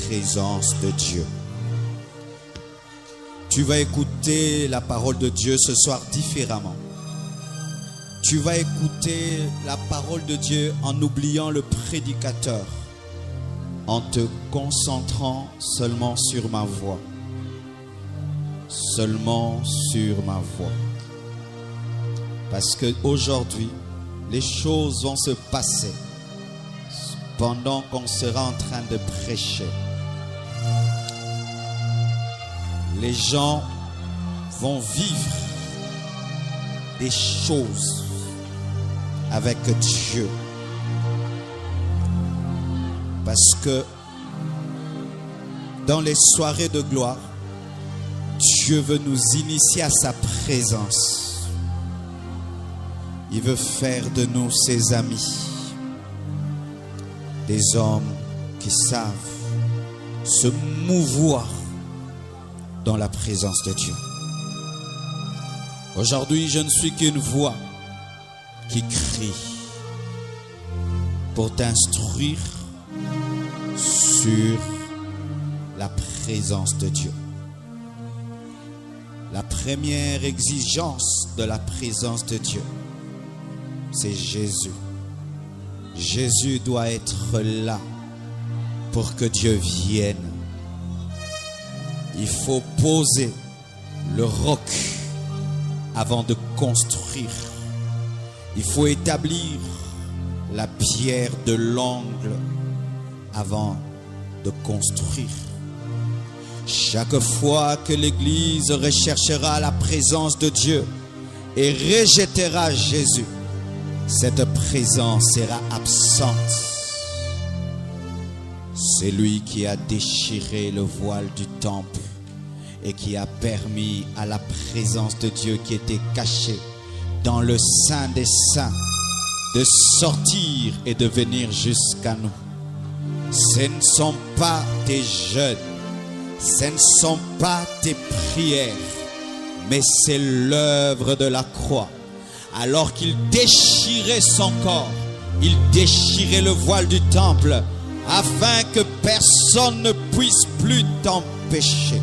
présence de Dieu. Tu vas écouter la parole de Dieu ce soir différemment. Tu vas écouter la parole de Dieu en oubliant le prédicateur, en te concentrant seulement sur ma voix. Seulement sur ma voix. Parce qu'aujourd'hui, les choses vont se passer pendant qu'on sera en train de prêcher. Les gens vont vivre des choses avec Dieu. Parce que dans les soirées de gloire, Dieu veut nous initier à sa présence. Il veut faire de nous ses amis. Des hommes qui savent se mouvoir dans la présence de Dieu. Aujourd'hui, je ne suis qu'une voix qui crie pour t'instruire sur la présence de Dieu. La première exigence de la présence de Dieu, c'est Jésus. Jésus doit être là pour que Dieu vienne. Il faut poser le roc avant de construire. Il faut établir la pierre de l'angle avant de construire. Chaque fois que l'Église recherchera la présence de Dieu et rejettera Jésus, cette présence sera absente. C'est lui qui a déchiré le voile du temple et qui a permis à la présence de Dieu qui était cachée dans le Saint des Saints de sortir et de venir jusqu'à nous. Ce ne sont pas tes jeûnes, ce ne sont pas tes prières, mais c'est l'œuvre de la croix. Alors qu'il déchirait son corps, il déchirait le voile du temple, afin que personne ne puisse plus t'empêcher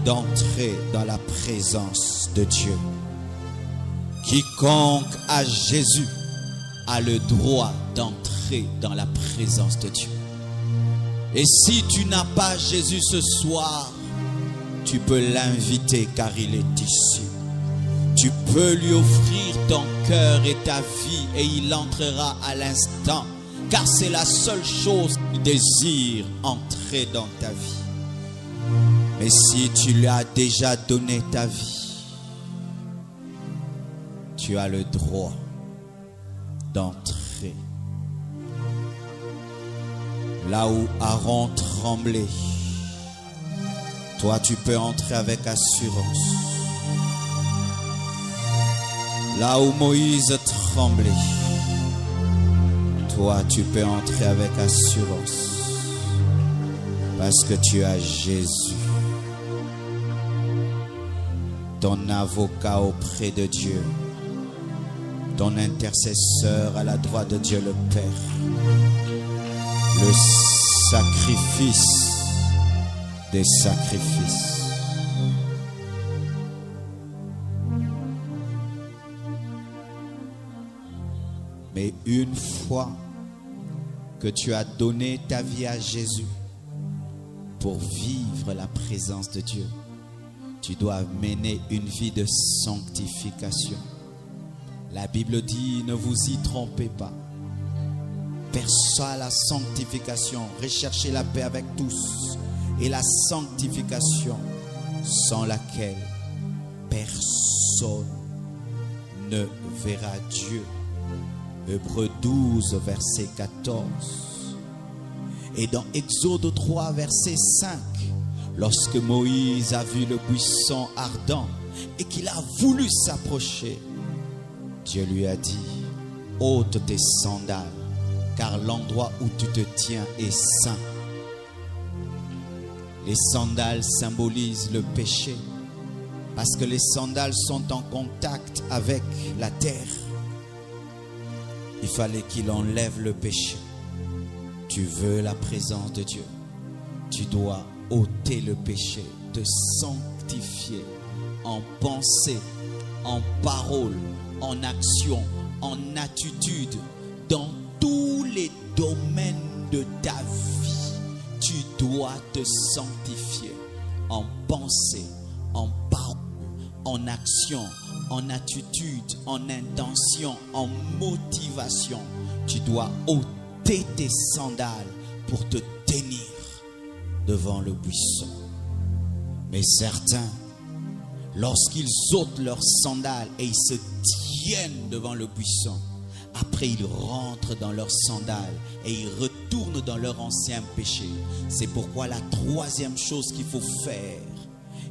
d'entrer dans la présence de Dieu. Quiconque a Jésus a le droit d'entrer dans la présence de Dieu. Et si tu n'as pas Jésus ce soir, tu peux l'inviter car il est ici. Tu peux lui offrir ton cœur et ta vie et il entrera à l'instant, car c'est la seule chose qu'il désire, entrer dans ta vie. Mais si tu lui as déjà donné ta vie, tu as le droit d'entrer. Là où Aaron tremblait, toi tu peux entrer avec assurance. Là où Moïse tremblait, toi tu peux entrer avec assurance. Parce que tu as Jésus, ton avocat auprès de Dieu, ton intercesseur à la droite de Dieu le Père, le sacrifice des sacrifices. Mais une fois que tu as donné ta vie à Jésus pour vivre la présence de Dieu, tu dois mener une vie de sanctification. La Bible dit, ne vous y trompez pas. Perçois la sanctification, recherchez la paix avec tous et la sanctification sans laquelle personne ne verra Dieu. Hébreux 12, verset 14. Et dans Exode 3, verset 5, lorsque Moïse a vu le buisson ardent et qu'il a voulu s'approcher, Dieu lui a dit, ôte tes sandales, car l'endroit où tu te tiens est saint. Les sandales symbolisent le péché, parce que les sandales sont en contact avec la terre. Il fallait qu'il enlève le péché. Tu veux la présence de Dieu. Tu dois ôter le péché, te sanctifier en pensée, en parole, en action, en attitude, dans tous les domaines de ta vie. Tu dois te sanctifier en pensée, en parole, en action, en attitude, en intention, en motivation. Tu dois ôter tes sandales pour te tenir devant le buisson. Mais certains, lorsqu'ils ôtent leurs sandales et ils se tiennent devant le buisson, après ils rentrent dans leurs sandales et ils retournent dans leur ancien péché. C'est pourquoi la troisième chose qu'il faut faire,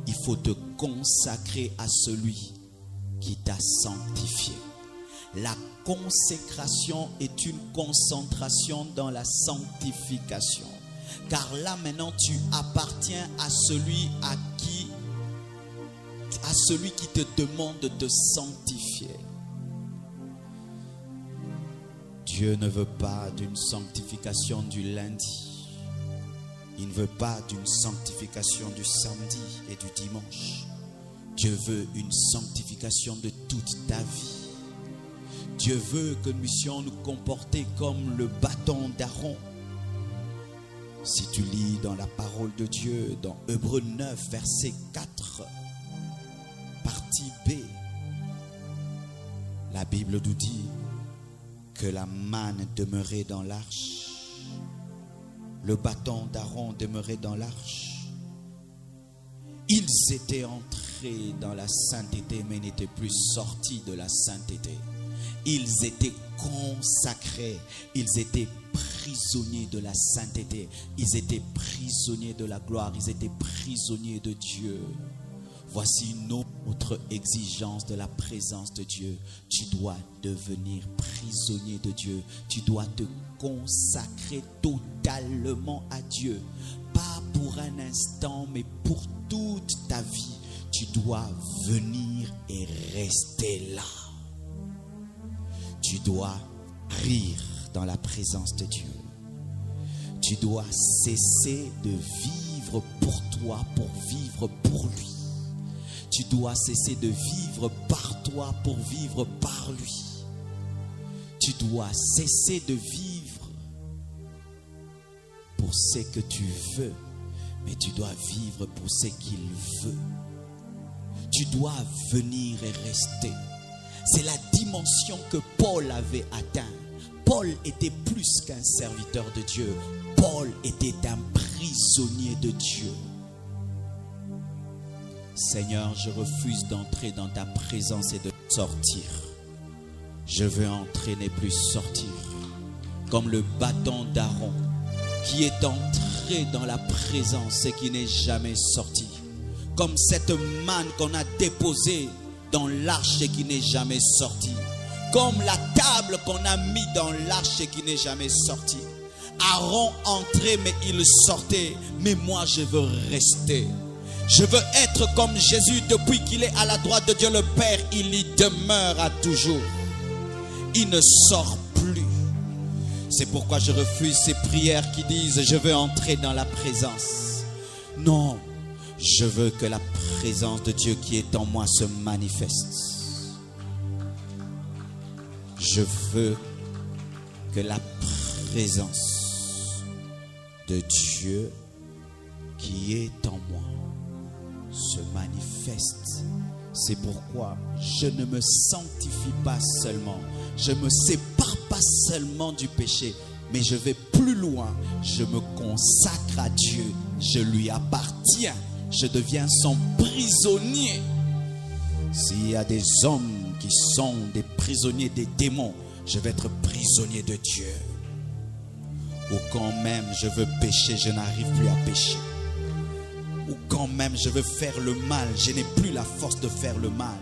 il faut te consacrer à celui qui t'a sanctifié. La consécration est une concentration dans la sanctification. Car là maintenant tu appartiens à celui qui te demande de te sanctifier. Dieu ne veut pas d'une sanctification du lundi. Il ne veut pas d'une sanctification du samedi et du dimanche. Dieu veut une sanctification de toute ta vie. Dieu veut que nous puissions nous comporter comme le bâton d'Aaron. Si tu lis dans la parole de Dieu, dans Hébreux 9, verset 4, partie B, la Bible nous dit que la manne demeurait dans l'arche. Le bâton d'Aaron demeurait dans l'arche. Ils étaient entrés dans la sainteté, mais n'étaient plus sortis de la sainteté. Ils étaient consacrés, ils étaient prisonniers de la sainteté, ils étaient prisonniers de la gloire, ils étaient prisonniers de Dieu. Voici une autre exigence de la présence de Dieu. Tu dois devenir prisonnier de Dieu. Tu dois te consacrer totalement à Dieu. Pas pour un instant, mais pour toute ta vie. Tu dois venir et rester là. Tu dois rire dans la présence de Dieu. Tu dois cesser de vivre pour toi, pour vivre pour lui. Tu dois cesser de vivre par toi pour vivre par lui. Tu dois cesser de vivre pour ce que tu veux, mais tu dois vivre pour ce qu'il veut. Tu dois venir et rester. C'est la dimension que Paul avait atteint. Paul était plus qu'un serviteur de Dieu. Paul était un prisonnier de Dieu. Seigneur, je refuse d'entrer dans ta présence et de sortir. Je veux entrer, ne plus sortir. Comme le bâton d'Aaron qui est entré dans la présence et qui n'est jamais sorti. Comme cette manne qu'on a déposée dans l'arche et qui n'est jamais sortie. Comme la table qu'on a mis dans l'arche et qui n'est jamais sortie. Aaron entrait mais il sortait. Mais moi je veux rester. Je veux être comme Jésus depuis qu'il est à la droite de Dieu le Père. Il y demeure à toujours. Il ne sort plus. C'est pourquoi je refuse ces prières qui disent je veux entrer dans la présence. Non, je veux que la présence de Dieu qui est en moi se manifeste. Je veux que la présence de Dieu qui est en moi se manifeste. C'est pourquoi je ne me sanctifie pas seulement, je me sépare pas seulement du péché, mais je vais plus loin. Je me consacre à Dieu, je lui appartiens, je deviens son prisonnier. S'il y a des hommes qui sont des prisonniers des démons, je vais être prisonnier de Dieu. Ou quand même je veux pécher, je n'arrive plus à pécher. Ou quand même je veux faire le mal, je n'ai plus la force de faire le mal.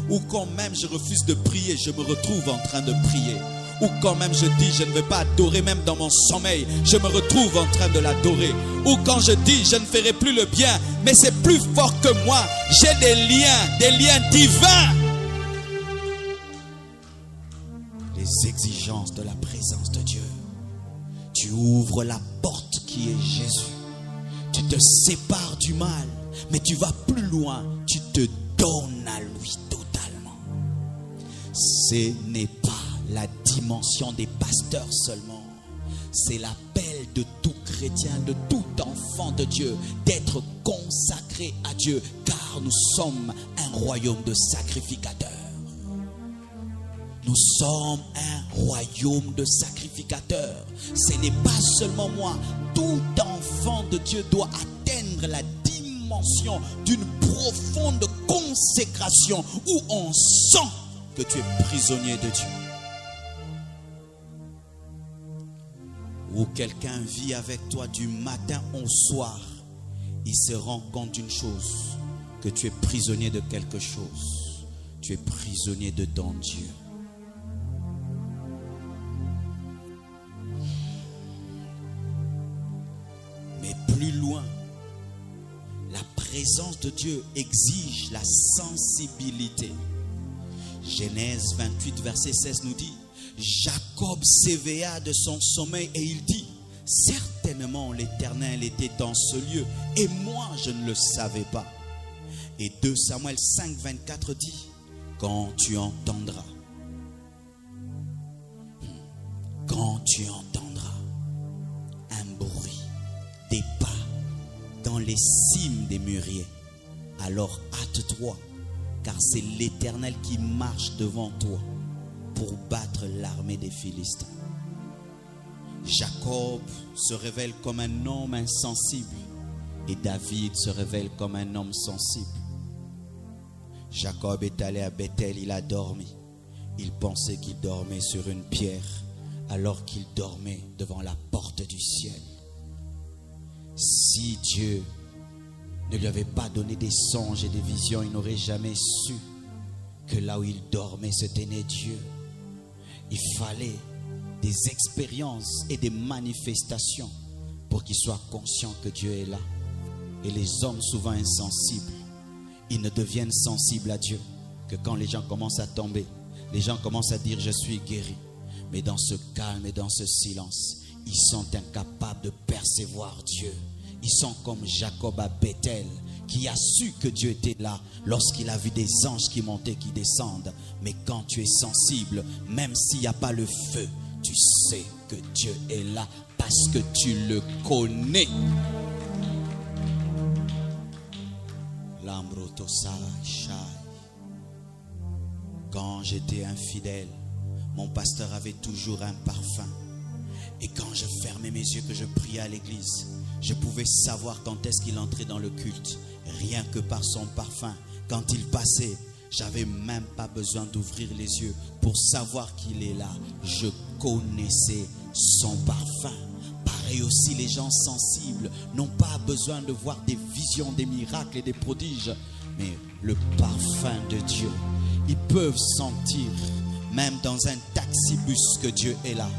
Ou quand même je refuse de prier, je me retrouve en train de prier. Ou quand même je dis je ne vais pas adorer même dans mon sommeil, je me retrouve en train de l'adorer. Ou quand je dis je ne ferai plus le bien, mais c'est plus fort que moi, j'ai des liens divins. Les exigences de la présence de Dieu. Tu ouvres la porte qui est Jésus. te sépares du mal, mais tu vas plus loin, tu te donnes à lui totalement. Ce n'est pas la dimension des pasteurs seulement, c'est l'appel de tout chrétien, de tout enfant de Dieu, d'être consacré à Dieu, car nous sommes un royaume de sacrificateurs. Nous sommes un royaume de sacrificateurs. Ce n'est pas seulement moi. Tout enfant de Dieu doit atteindre la dimension d'une profonde consécration où on sent que tu es prisonnier de Dieu. Où quelqu'un vit avec toi du matin au soir, il se rend compte d'une chose, que tu es prisonnier de quelque chose. Tu es prisonnier de ton Dieu. Mais plus loin, la présence de Dieu exige la sensibilité. Genèse 28, verset 16 nous dit, Jacob s'éveilla de son sommeil et il dit, certainement l'Éternel était dans ce lieu et moi je ne le savais pas. Et 2 Samuel 5, 24 dit, quand tu entendras un bruit des pas dans les cimes des mûriers, alors hâte-toi, car c'est l'Éternel qui marche devant toi pour battre l'armée des Philistins. Jacob se révèle comme un homme insensible et David se révèle comme un homme sensible. Jacob est allé à Bethel, il a dormi. Il pensait qu'il dormait sur une pierre alors qu'il dormait devant la porte du ciel. Si Dieu ne lui avait pas donné des songes et des visions, il n'aurait jamais su que là où il dormait, se tenait Dieu. Il fallait des expériences et des manifestations pour qu'il soit conscient que Dieu est là. Et les hommes souvent insensibles, ils ne deviennent sensibles à Dieu que quand les gens commencent à tomber. Les gens commencent à dire je suis guéri. Mais dans ce calme et dans ce silence, ils sont incapables de percevoir Dieu. Ils sont comme Jacob à Bethel, qui a su que Dieu était là lorsqu'il a vu des anges qui montaient, qui descendent. Mais quand tu es sensible, même s'il n'y a pas le feu, tu sais que Dieu est là parce que tu le connais. Quand j'étais infidèle, mon pasteur avait toujours un parfum. Et quand je fermais mes yeux, que je priais à l'église, je pouvais savoir quand est-ce qu'il entrait dans le culte. Rien que par son parfum. Quand il passait, j'avais même pas besoin d'ouvrir les yeux pour savoir qu'il est là. Je connaissais son parfum. Pareil aussi, les gens sensibles n'ont pas besoin de voir des visions, des miracles et des prodiges. Mais le parfum de Dieu, ils peuvent sentir, même dans un taxibus, que Dieu est là.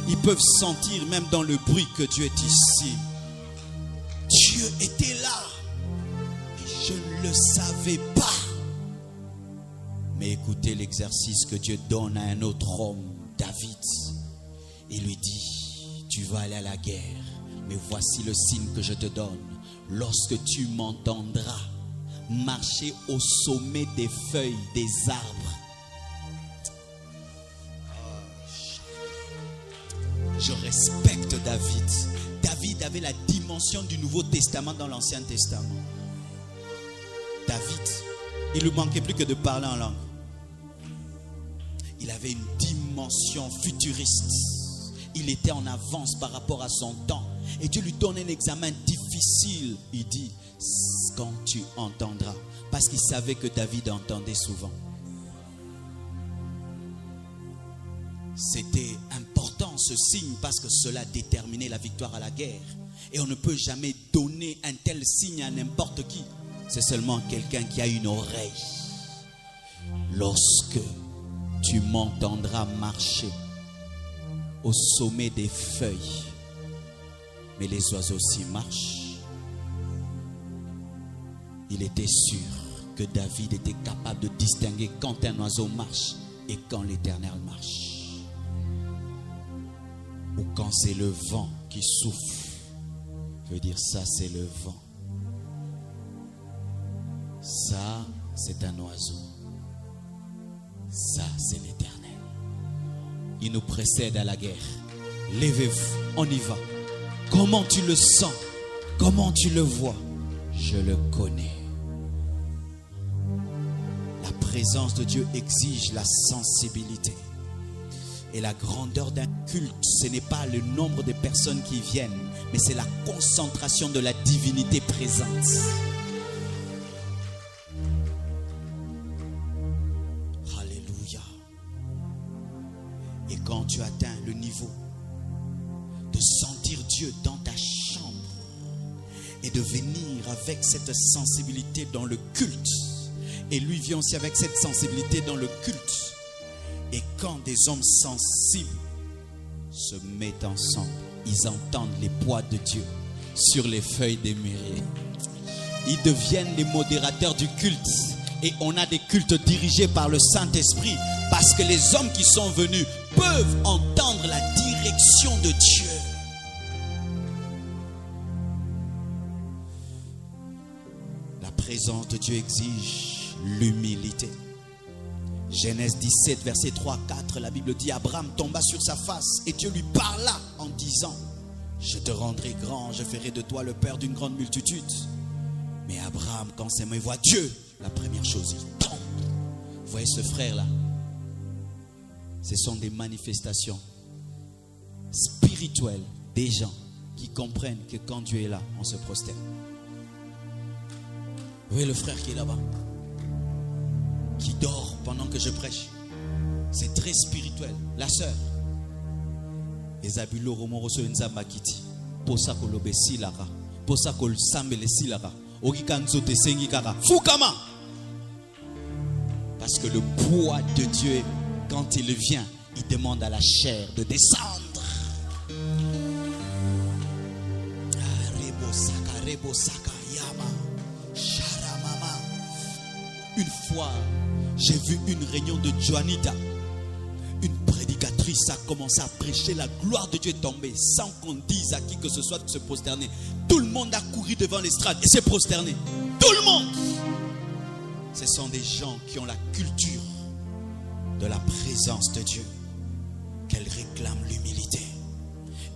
Ils peuvent sentir, même dans le bruit, que Dieu est ici. Dieu était là. Et je ne le savais pas. Mais écoutez l'exercice que Dieu donne à un autre homme, David. Il lui dit, tu vas aller à la guerre, mais voici le signe que je te donne. Lorsque tu m'entendras marcher au sommet des feuilles des arbres. Je respecte David. David avait la dimension du Nouveau Testament dans l'Ancien Testament. David, il ne lui manquait plus que de parler en langue. Il avait une dimension futuriste. Il était en avance par rapport à son temps. Et Dieu lui donne un examen difficile. Il dit, quand tu entendras. Parce qu'il savait que David entendait souvent. C'était important ce signe parce que cela déterminait la victoire à la guerre. Et on ne peut jamais donner un tel signe à n'importe qui. C'est seulement quelqu'un qui a une oreille. Lorsque tu m'entendras marcher au sommet des feuilles, mais les oiseaux aussi marchent. Il était sûr que David était capable de distinguer quand un oiseau marche et quand l'Éternel marche. Ou quand c'est le vent qui souffle veut dire ça, c'est le vent. Ça, c'est un oiseau. Ça, c'est l'Éternel. Il nous précède à la guerre. Levez-vous, on y va. Comment tu le sens? Comment tu le vois? Je le connais. La présence de Dieu exige la sensibilité. Et la grandeur d'un culte, ce n'est pas le nombre de personnes qui viennent, mais c'est la concentration de la divinité présente. Alléluia. Et quand tu atteins le niveau de sentir Dieu dans ta chambre et de venir avec cette sensibilité dans le culte, et lui vient aussi avec cette sensibilité dans le culte. Et quand des hommes sensibles se mettent ensemble, ils entendent les voix de Dieu sur les feuilles des mûriers. Ils deviennent les modérateurs du culte. Et on a des cultes dirigés par le Saint-Esprit parce que les hommes qui sont venus peuvent entendre la direction de Dieu. La présence de Dieu exige l'humilité. Genèse 17, verset 3-4, la Bible dit: Abraham tomba sur sa face et Dieu lui parla en disant: je te rendrai grand, je ferai de toi le père d'une grande multitude. Mais Abraham, quand ses mains voient Dieu, la première chose, il tombe. Vous voyez ce frère-là? Ce sont des manifestations spirituelles des gens qui comprennent que quand Dieu est là, on se prosterne. Vous voyez le frère qui est là-bas, qui dort pendant que je prêche? C'est très spirituel. La sœur Ezabulo Romoroso Nzamba Kiti Posa Kolobe Silara Posa Kol Sambele Silara Ogikanzo te Sengi Kara Fukama. Parce que le poids de Dieu, quand il vient, il demande à la chair de descendre. Rebo Saka Yama Sharamama. Une fois, j'ai vu une réunion de Joanita. Une prédicatrice a commencé à prêcher, la gloire de Dieu est tombée sans qu'on dise à qui que ce soit de se prosterner. Tout le monde a couru devant l'estrade et s'est prosterné. Tout le monde. Ce sont des gens qui ont la culture de la présence de Dieu, qu'elle réclame l'humilité.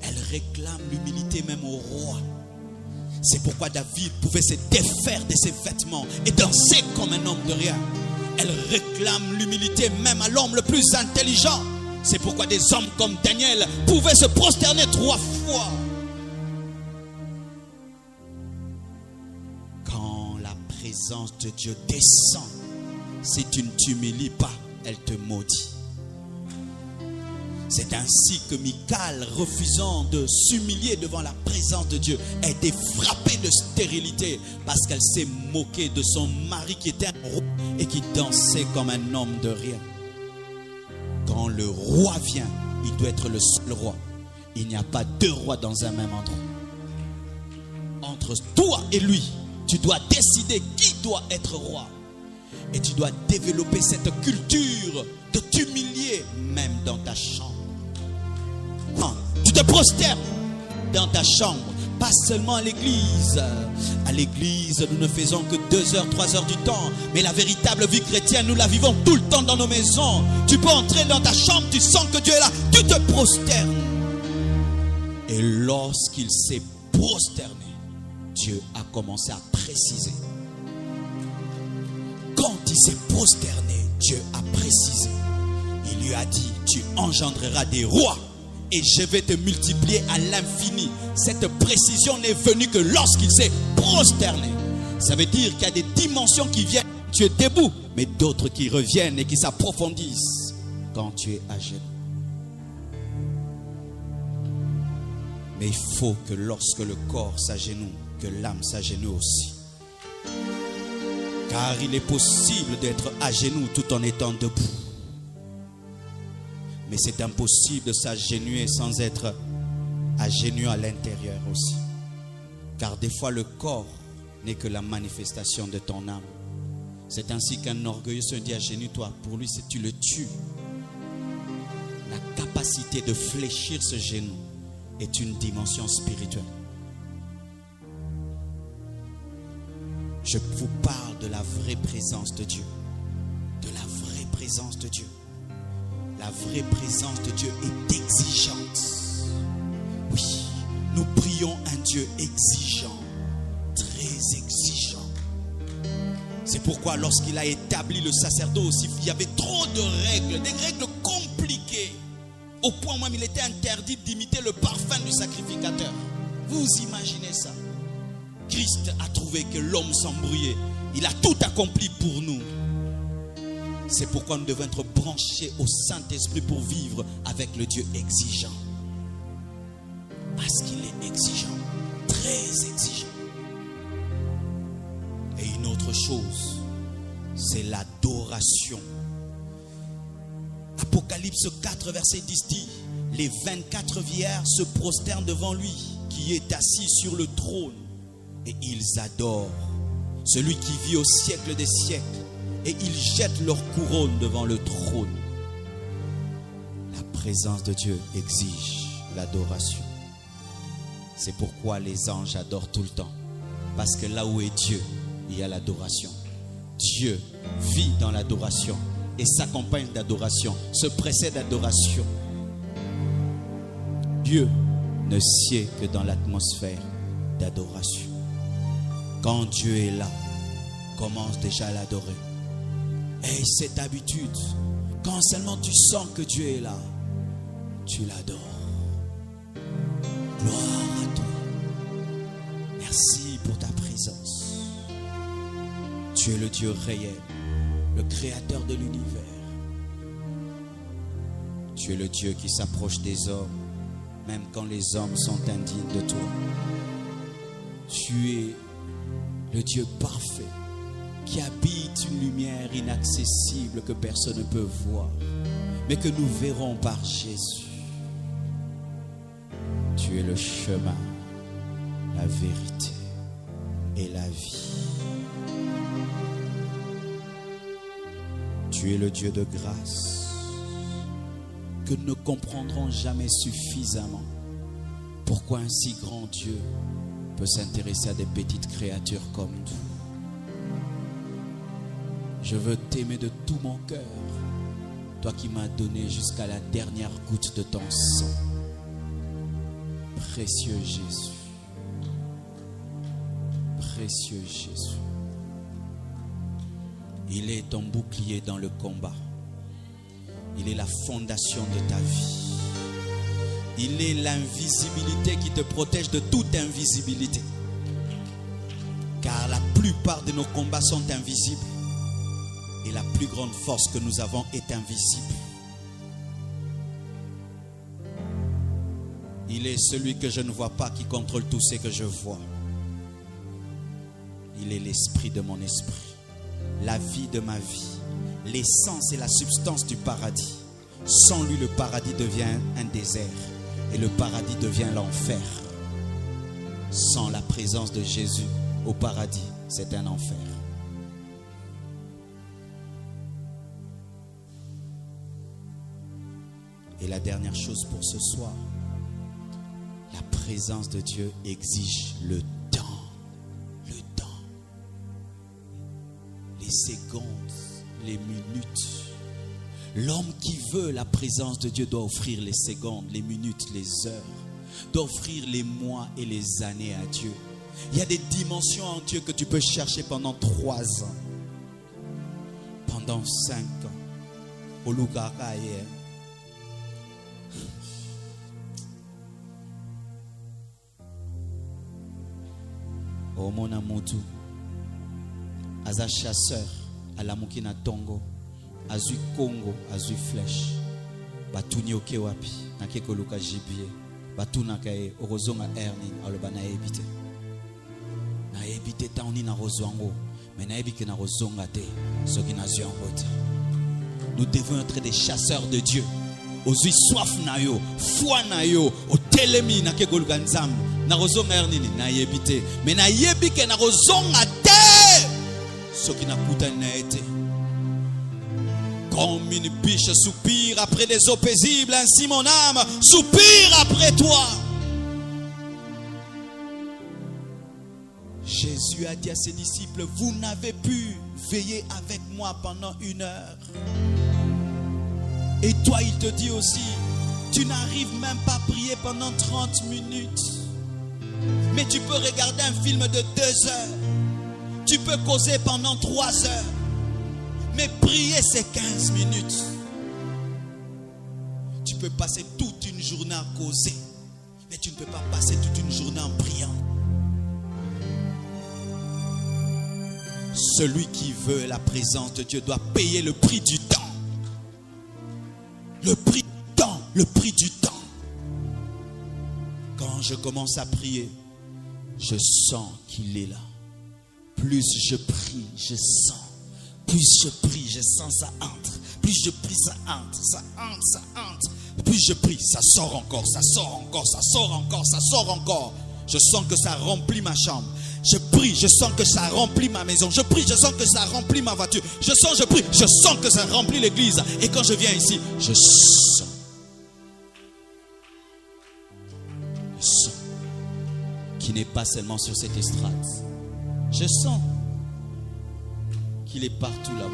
Elle réclame l'humilité même au roi. C'est pourquoi David pouvait se défaire de ses vêtements et danser comme un homme de rien. Elle réclame l'humilité même à l'homme le plus intelligent. C'est pourquoi des hommes comme Daniel pouvaient se prosterner 3 fois. Quand la présence de Dieu descend, si tu ne t'humilies pas, elle te maudit. C'est ainsi que Michal, refusant de s'humilier devant la présence de Dieu, a été frappée de stérilité parce qu'elle s'est moquée de son mari qui était un roi et qui dansait comme un homme de rien. Quand le roi vient, il doit être le seul roi. Il n'y a pas 2 rois dans un même endroit. Entre toi et lui, tu dois décider qui doit être roi. Et tu dois développer cette culture de t'humilier même dans ta chambre. Tu te prosternes dans ta chambre, pas seulement à l'église. À l'église, nous ne faisons que 2 heures, 3 heures du temps. Mais la véritable vie chrétienne, nous la vivons tout le temps dans nos maisons. Tu peux entrer dans ta chambre, tu sens que Dieu est là, tu te prosternes. Et lorsqu'il s'est prosterné, Dieu a commencé à préciser. Quand il s'est prosterné, Dieu a précisé. Il lui a dit: tu engendreras des rois et je vais te multiplier à l'infini. Cette précision n'est venue que lorsqu'il s'est prosterné. Ça veut dire qu'il y a des dimensions qui viennent, tu es debout, mais d'autres qui reviennent et qui s'approfondissent quand tu es à genoux. Mais il faut que lorsque le corps s'agenouille, que l'âme s'agenouille aussi. Car il est possible d'être à genoux tout en étant debout. Mais c'est impossible de s'agenouiller sans être à genoux à l'intérieur aussi. Car des fois le corps n'est que la manifestation de ton âme. C'est ainsi qu'un orgueilleux se dit: agenouille-toi. Pour lui, tu le tues. La capacité de fléchir ce genou est une dimension spirituelle. Je vous parle de la vraie présence de Dieu. De la vraie présence de Dieu. La vraie présence de Dieu est exigeante. Oui, nous prions un Dieu exigeant, très exigeant. C'est pourquoi lorsqu'il a établi le sacerdoce, il y avait trop de règles, des règles compliquées. Au point même, il était interdit d'imiter le parfum du sacrificateur. Vous imaginez ça? Christ a trouvé que l'homme s'embrouillait. Il a tout accompli pour nous. C'est pourquoi nous devons être branchés au Saint-Esprit pour vivre avec le Dieu exigeant. Parce qu'il est exigeant, très exigeant. Et une autre chose, c'est l'adoration. Apocalypse 4, verset 10 dit: les 24 vieillards se prosternent devant lui qui est assis sur le trône et ils adorent celui qui vit au siècle des siècles, et ils jettent leur couronne devant le trône. La présence de Dieu exige l'adoration. C'est pourquoi les anges adorent tout le temps, parce que là où est Dieu, il y a l'adoration. Dieu vit dans l'adoration et s'accompagne d'adoration, se précède d'adoration. Dieu ne sied que dans l'atmosphère d'adoration. Quand Dieu est là, commence déjà à l'adorer. Et cette habitude, quand seulement tu sens que Dieu est là, tu l'adores. Gloire à toi. Merci pour ta présence. Tu es le Dieu réel, le créateur de l'univers. Tu es le Dieu qui s'approche des hommes, même quand les hommes sont indignes de toi. Tu es le Dieu parfait qui habite une lumière inaccessible que personne ne peut voir, mais que nous verrons par Jésus. Tu es le chemin, la vérité et la vie. Tu es le Dieu de grâce que nous ne comprendrons jamais suffisamment. Pourquoi un si grand Dieu peut s'intéresser à des petites créatures comme nous? Je veux t'aimer de tout mon cœur, toi qui m'as donné jusqu'à la dernière goutte de ton sang. Précieux Jésus, précieux Jésus. Il est ton bouclier dans le combat. Il est la fondation de ta vie. Il est l'invisibilité qui te protège de toute invisibilité. Car la plupart de nos combats sont invisibles. Et la plus grande force que nous avons est invisible. Il est celui que je ne vois pas qui contrôle tout ce que je vois. Il est l'esprit de mon esprit, la vie de ma vie, l'essence et la substance du paradis. Sans lui, le paradis devient un désert et le paradis devient l'enfer. Sans la présence de Jésus au paradis, c'est un enfer. Et la dernière chose pour ce soir, la présence de Dieu exige le temps. Le temps. Les secondes, les minutes. L'homme qui veut la présence de Dieu doit offrir les secondes, les minutes, les heures. Doit offrir les mois et les années à Dieu. Il y a des dimensions en Dieu que tu peux chercher pendant 3 ans. Pendant 5 ans. Au Lukakaye. Au mona mutu aza chasseur alamuki na tongo azui Congo azui flèche batuni oke wapi nake koluka gibier batuna kae okozonga erni aloba na ebite tauni na rozwango mais na ebike na rozonga te soki na zui en route. Nous devons être des chasseurs de Dieu. Ozui soif na yo, foi na yo, o telemi na ke koluka nzambe. Na rozonga ernini na yebite mais na yebike na rozonga te soki na kutani na ete. Comme une biche soupire après des eaux paisibles, ainsi mon âme soupire après toi. Jésus a dit à ses disciples, vous n'avez pu veiller avec moi pendant 1 heure. Et toi, il te dit aussi, tu n'arrives même pas à prier pendant 30 minutes. Mais tu peux regarder un film de 2 heures. Tu peux causer pendant 3 heures. Mais prier, c'est 15 minutes. Tu peux passer toute une journée à causer. Mais tu ne peux pas passer toute une journée en priant. Celui qui veut la présence de Dieu doit payer le prix du temps. Le prix du temps. Le prix du temps. Quand je commence à prier, je sens qu'il est là. Plus je prie, je sens. Plus je prie, je sens ça entre. Plus je prie, ça entre, ça entre, ça entre. Plus je prie, ça sort encore, ça sort encore, ça sort encore, ça sort encore. Je sens que ça remplit ma chambre. Je prie, je sens que ça remplit ma maison. Je prie, je sens que ça remplit ma voiture. Je sens, je prie, je sens que ça remplit l'église. Et quand je viens ici, je sens. Je sens qu'il n'est pas seulement sur cette estrade. Je sens qu'il est partout là-bas.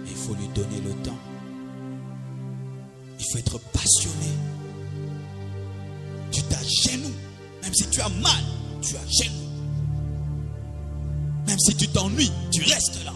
Mais il faut lui donner le temps. Il faut être passionné. Tu t'agenouilles. Même si tu as mal, tu agenouilles. Même si tu t'ennuies, tu restes là.